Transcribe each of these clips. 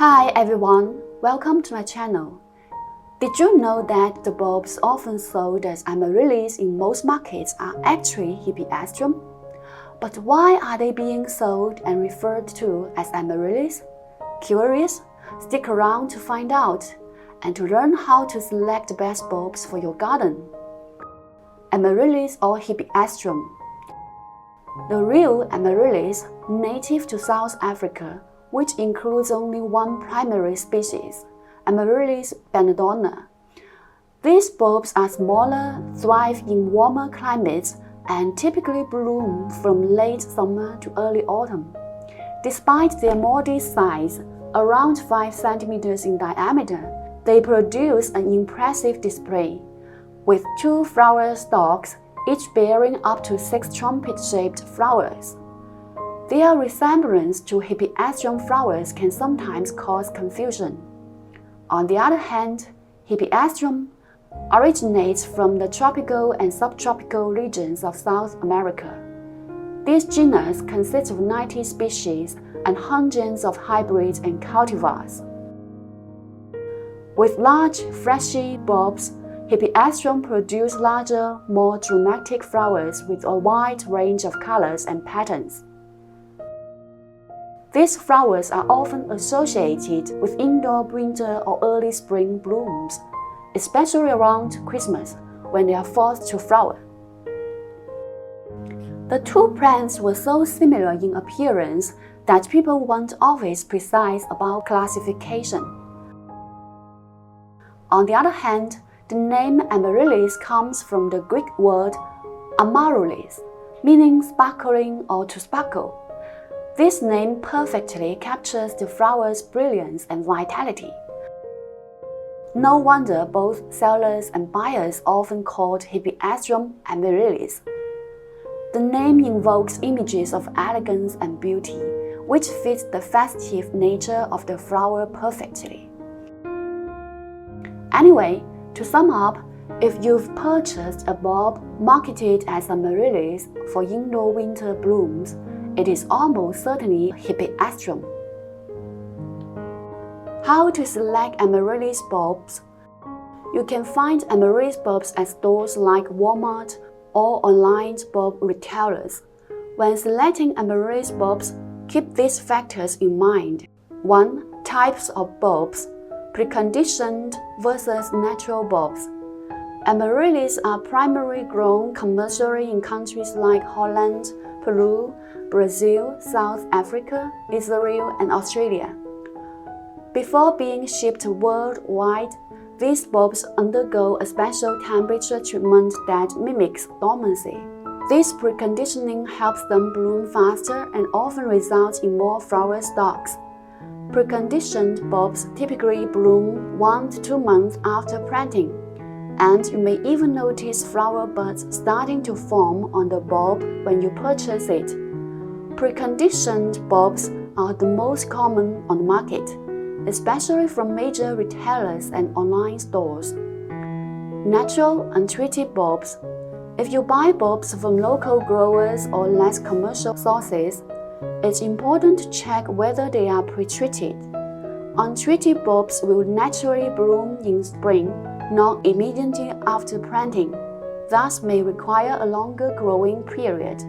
Hi everyone, welcome to my channel. Did you know that the bulbs often sold as amaryllis in most markets are actually Hippeastrum? But why are they being sold and referred to as amaryllis? Curious? Stick around to find out and to learn how to select the best bulbs for your garden. Amaryllis or Hippeastrum. The real amaryllis, native to South Africa, which includes only one primary species, Amaryllis belladonna. These bulbs are smaller, thrive in warmer climates, and typically bloom from late summer to early autumn. Despite their modest size, around 5 cm in diameter, they produce an impressive display, with 2 flower stalks, each bearing up to 6 trumpet-shaped flowers. Their resemblance to Hippeastrum flowers can sometimes cause confusion. On the other hand, Hippeastrum originates from the tropical and subtropical regions of South America. This genus consists of 90 species and hundreds of hybrids and cultivars. With large, fleshy bulbs, Hippeastrum produce larger, more dramatic flowers with a wide range of colors and patterns. These flowers are often associated with indoor winter or early spring blooms, especially around Christmas when they are forced to flower. The two plants were so similar in appearance that people weren't always precise about classification. On the other hand, the name amaryllis comes from the Greek word amaryllis, meaning sparkling or to sparkle. This name perfectly captures the flower's brilliance and vitality. No wonder both sellers and buyers often called Hippeastrum amaryllis. The name invokes images of elegance and beauty, which fits the festive nature of the flower perfectly. Anyway, to sum up, if you've purchased a bulb marketed as amaryllis for indoor winter blooms, it is almost certainly Hippeastrum. How to select amaryllis bulbs? You can find amaryllis bulbs at stores like Walmart or online bulb retailers. When selecting amaryllis bulbs, keep these factors in mind. 1. Types of bulbs: preconditioned versus natural bulbs. Amaryllis are primarily grown commercially in countries like Holland, Peru, Brazil, South Africa, Israel, and Australia. Before being shipped worldwide, these bulbs undergo a special temperature treatment that mimics dormancy. This preconditioning helps them bloom faster and often results in more flower stalks. Preconditioned bulbs typically bloom 1 to 2 months after planting, and you may even notice flower buds starting to form on the bulb when you purchase it. Preconditioned bulbs are the most common on the market, especially from major retailers and online stores. Natural, untreated bulbs. If you buy bulbs from local growers or less commercial sources, it's important to check whether they are pre-treated. Untreated bulbs will naturally bloom in spring, not immediately after planting, thus may require a longer growing period.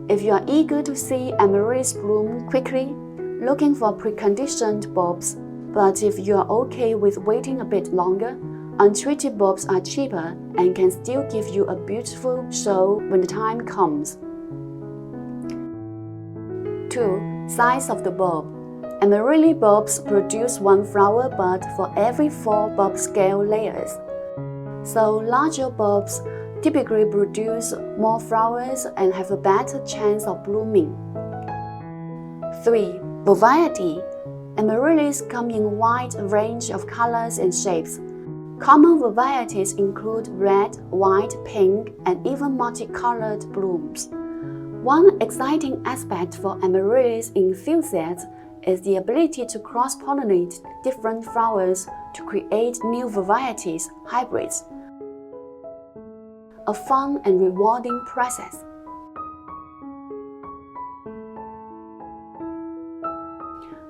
If you are eager to see amaryllis bloom quickly, looking for preconditioned bulbs, but if you are okay with waiting a bit longer, untreated bulbs are cheaper and can still give you a beautiful show when the time comes. 2. Size of the bulb. Amaryllis bulbs produce 1 flower bud for every 4 bulb scale layers, so larger bulbs typically produce more flowers and have a better chance of blooming. 3. Variety. Amaryllis come in a wide range of colors and shapes. Common varieties include red, white, pink, and even multicolored blooms. One exciting aspect for amaryllis enthusiasts is the ability to cross-pollinate different flowers to create new varieties, hybrids. A fun and rewarding process.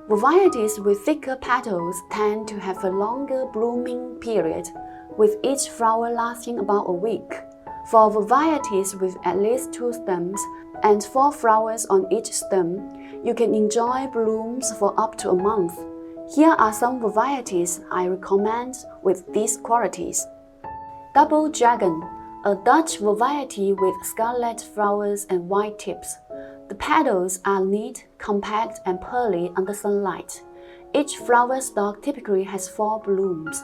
Varieties with thicker petals tend to have a longer blooming period, with each flower lasting about a week. For varieties with at least 2 stems and 4 flowers on each stem, you can enjoy blooms for up to a month. Here are some varieties I recommend with these qualities. Double Dragon, a Dutch variety with scarlet flowers and white tips. The petals are neat, compact, and pearly under sunlight. Each flower stalk typically has 4 blooms.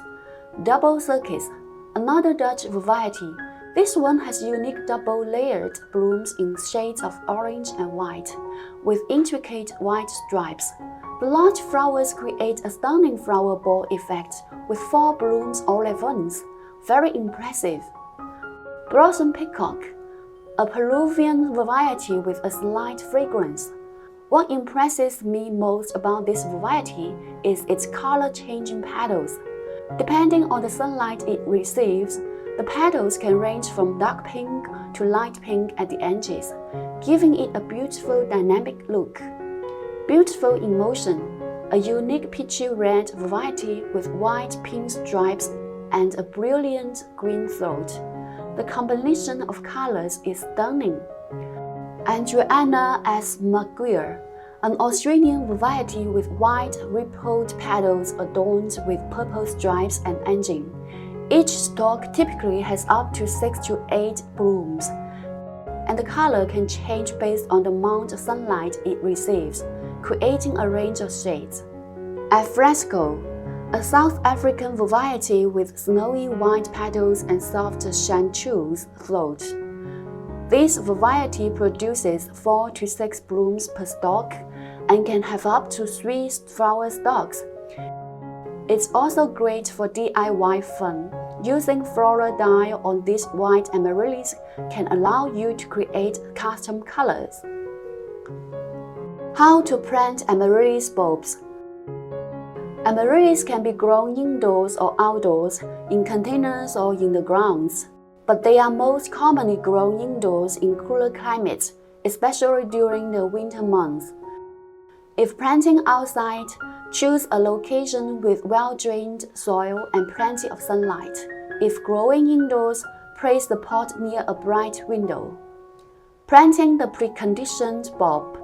Double Circus, another Dutch variety. This one has unique double-layered blooms in shades of orange and white, with intricate white stripes. The large flowers create a stunning flower ball effect with 4 blooms all at once. Very impressive. Blossom Peacock, a Peruvian variety with a slight fragrance. What impresses me most about this variety is its color-changing petals. Depending on the sunlight it receives, the petals can range from dark pink to light pink at the edges, giving it a beautiful dynamic look. Beautiful in Motion, a unique peachy red variety with white pink stripes and a brilliant green throat. The combination of colors is stunning. Adriana S. Maguire, an Australian variety with white rippled petals adorned with purple stripes and edging. Each stalk typically has up to 6 to 8 blooms, and the color can change based on the amount of sunlight it receives, creating a range of shades. Alfresco, a South African variety with snowy white petals and soft chanteuse throat. This variety produces 4 to 6 blooms per stalk and can have up to 3 flower stalks. It's also great for DIY fun. Using floral dye on these white amaryllis can allow you to create custom colors. How to plant amaryllis bulbs. Amaryllis can be grown indoors or outdoors, in containers or in the grounds, but they are most commonly grown indoors in cooler climates, especially during the winter months. If planting outside, choose a location with well-drained soil and plenty of sunlight. If growing indoors, place the pot near a bright window. Planting the preconditioned bulb.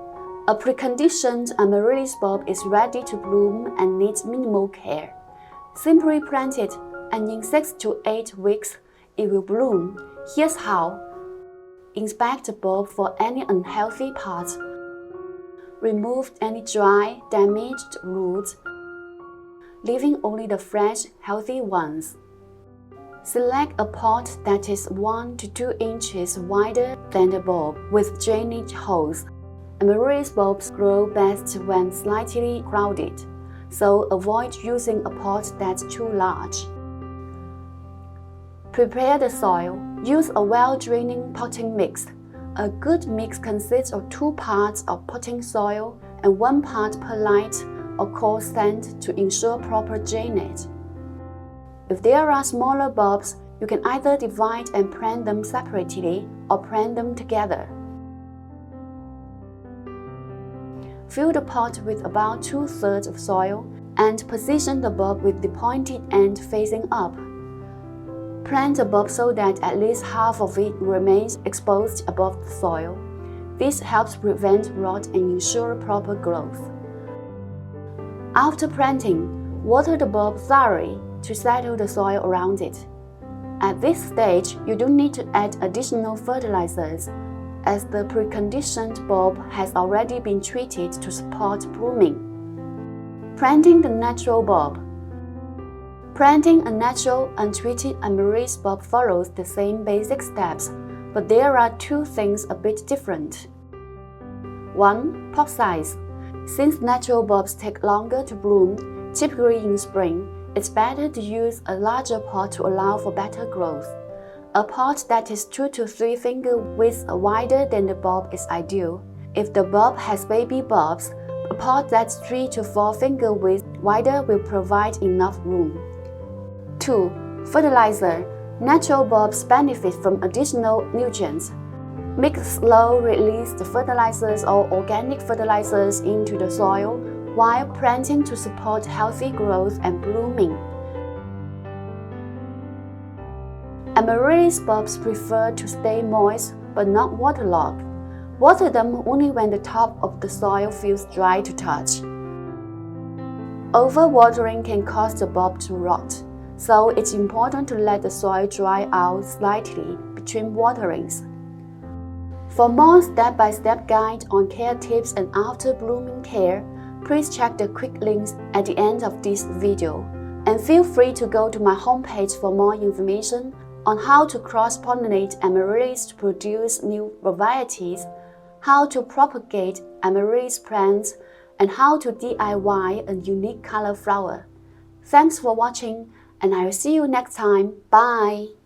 A preconditioned amaryllis bulb is ready to bloom and needs minimal care. Simply plant it, and in 6 to 8 weeks, it will bloom. Here's how. Inspect the bulb for any unhealthy parts. Remove any dry, damaged roots, leaving only the fresh, healthy ones. Select a pot that is 1 to 2 inches wider than the bulb with drainage holes. Amaryllis bulbs grow best when slightly crowded, so avoid using a pot that's too large. Prepare the soil. Use a well-draining potting mix. A good mix consists of 2 parts of potting soil and 1 part perlite or coarse sand to ensure proper drainage. If there are smaller bulbs, you can either divide and plant them separately or plant them together. Fill the pot with about 2/3 of soil and position the bulb with the pointed end facing up. Plant the bulb so that at least half of it remains exposed above the soil. This helps prevent rot and ensure proper growth. After planting, water the bulb thoroughly to settle the soil around it. At this stage, you don't need to add additional fertilizers, as the preconditioned bulb has already been treated to support blooming. Planting the natural bulb. Planting a natural, untreated amaryllis bulb follows the same basic steps, but there are 2 things a bit different. 1. Pot size. Since natural bulbs take longer to bloom, typically in spring, it's better to use a larger pot to allow for better growth. A pot that is 2 to 3 finger widths wider than the bulb is ideal. If the bulb has baby bulbs, a pot that's 3 to 4 finger widths wider will provide enough room. 2. Fertilizer. Natural bulbs benefit from additional nutrients. Mix slow-release fertilizers or organic fertilizers into the soil while planting to support healthy growth and blooming. Amaryllis bulbs prefer to stay moist but not waterlogged. Water them only when the top of the soil feels dry to touch. Overwatering can cause the bulb to rot, so it's important to let the soil dry out slightly between waterings. For more step-by-step guide on care tips and after blooming care, please check the quick links at the end of this video. And feel free to go to my homepage for more information on how to cross-pollinate amaryllis to produce new varieties, how to propagate amaryllis plants, and how to DIY a unique color flower. Thanks for watching, and I'll see you next time. Bye!